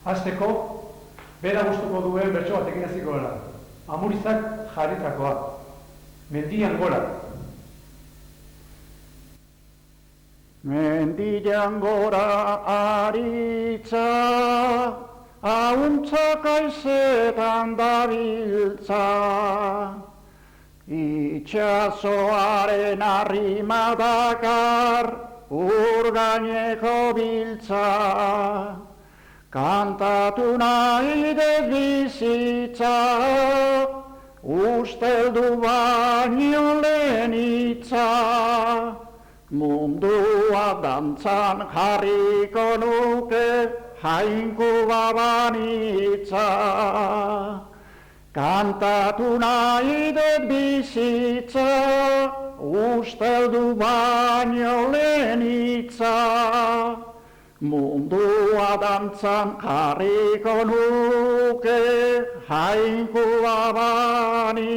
Hasteko, bera gustuko duen bertso batekin hasiko gara. Amurizak jarritakoa. Mendian gora. Mendian gora aritza, ahuntzak aizetan dabiltza. Itxasoaren arrima dakar, urgaineko biltza. Kantatu nahi dut bizitza, usteldu baino lehen hitza. Mundua dantzan jarriko nuke, jainku babanitza. Kantatu nahi dut bizitza, usteldu baino lehen hitza. Mundua dantzan jarriko nuke, jainku babanitza.